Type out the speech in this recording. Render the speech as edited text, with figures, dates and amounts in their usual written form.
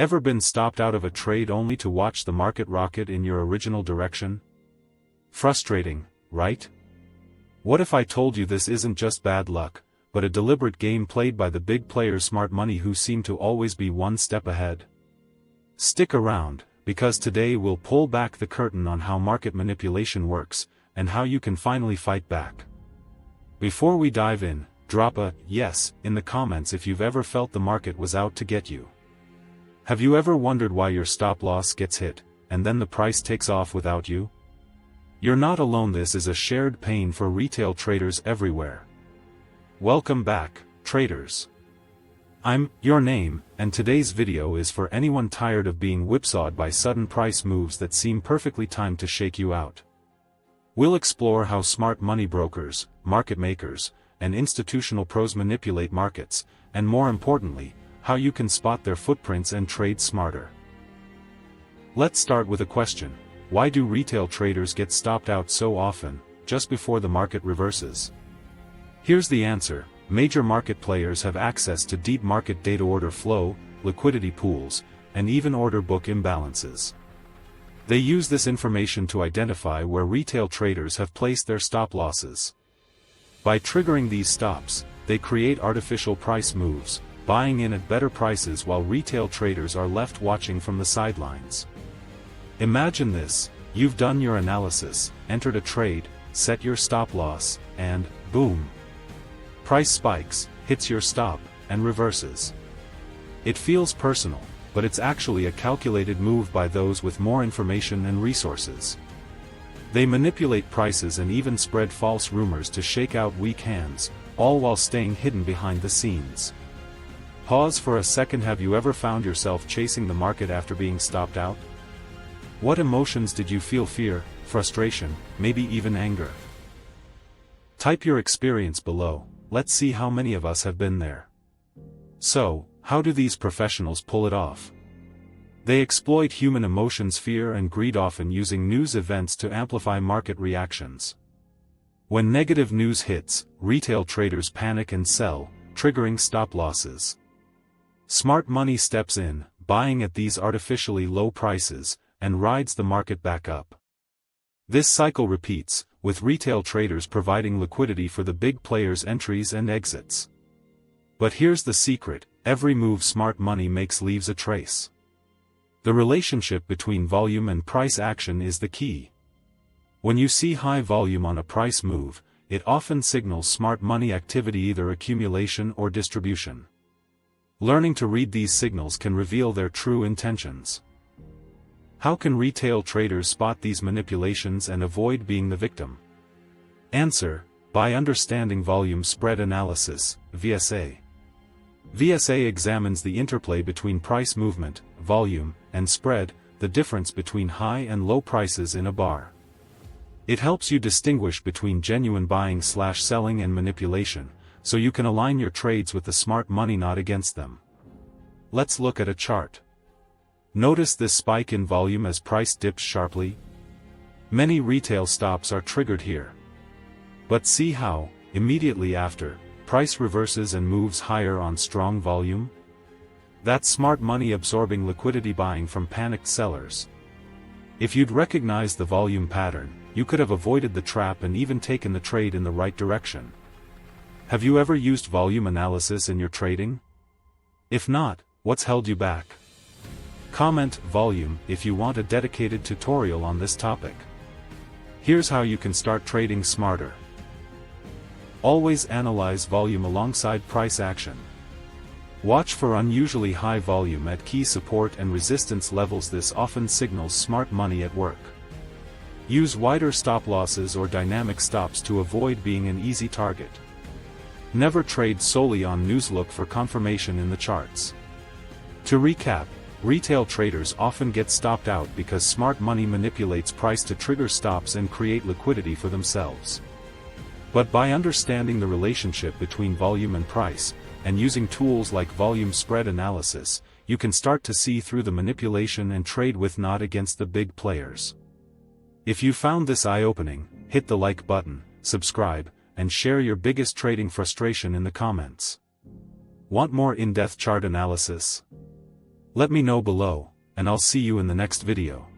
Ever been stopped out of a trade only to watch the market rocket in your original direction? Frustrating, right? What if I told you this isn't just bad luck, but a deliberate game played by the big players' smart money who seem to always be one step ahead? Stick around, because today we'll pull back the curtain on how market manipulation works, and how you can finally fight back. Before we dive in, drop a "yes" in the comments if you've ever felt the market was out to get you. Have you ever wondered why your stop loss gets hit, and then the price takes off without you? You're not alone. This is a shared pain for retail traders everywhere. Welcome back, traders. I'm your name, and today's video is for anyone tired of being whipsawed by sudden price moves that seem perfectly timed to shake you out. We'll explore how smart money brokers, market makers, and institutional pros manipulate markets, and more importantly, how you can spot their footprints and trade smarter. Let's start with a question. Why do retail traders get stopped out so often, just before the market reverses? Here's the answer. Major market players have access to deep market data, order flow, liquidity pools, and even order book imbalances. They use this information to identify where retail traders have placed their stop losses. By triggering these stops, they create artificial price moves, buying in at better prices while retail traders are left watching from the sidelines. Imagine this: you've done your analysis, entered a trade, set your stop loss, and, boom! Price spikes, hits your stop, and reverses. It feels personal, but it's actually a calculated move by those with more information and resources. They manipulate prices and even spread false rumors to shake out weak hands, all while staying hidden behind the scenes. Pause for a second. Have you ever found yourself chasing the market after being stopped out? What emotions did you feel? Fear, frustration, maybe even anger? Type your experience below. Let's see how many of us have been there. So, how do these professionals pull it off? They exploit human emotions, fear and greed, often using news events to amplify market reactions. When negative news hits, retail traders panic and sell, triggering stop losses. Smart money steps in, buying at these artificially low prices, and rides the market back up. This cycle repeats, with retail traders providing liquidity for the big players' entries and exits. But here's the secret: every move smart money makes leaves a trace. The relationship between volume and price action is the key. When you see high volume on a price move, it often signals smart money activity, either accumulation or distribution. Learning to read these signals can reveal their true intentions. How can retail traders spot these manipulations and avoid being the victim? Answer: by understanding volume spread analysis, VSA. VSA examines the interplay between price movement, volume, and spread, the difference between high and low prices in a bar. It helps you distinguish between genuine buying/selling and manipulation, so you can align your trades with the smart money, not against them. Let's look at a chart. Notice this spike in volume as price dips sharply? Many retail stops are triggered here. But see how, immediately after, price reverses and moves higher on strong volume? That's smart money absorbing liquidity, buying from panicked sellers. If you'd recognized the volume pattern, you could have avoided the trap and even taken the trade in the right direction. Have you ever used volume analysis in your trading? If not, what's held you back? Comment "volume" if you want a dedicated tutorial on this topic. Here's how you can start trading smarter. Always analyze volume alongside price action. Watch for unusually high volume at key support and resistance levels. This often signals smart money at work. Use wider stop losses or dynamic stops to avoid being an easy target. Never trade solely on news. Look for confirmation in the charts. To recap, retail traders often get stopped out because smart money manipulates price to trigger stops and create liquidity for themselves. But by understanding the relationship between volume and price, and using tools like volume spread analysis, you can start to see through the manipulation and trade with, not against, the big players. If you found this eye-opening, hit the like button, subscribe, and share your biggest trading frustration in the comments. Want more in-depth chart analysis? Let me know below, and I'll see you in the next video.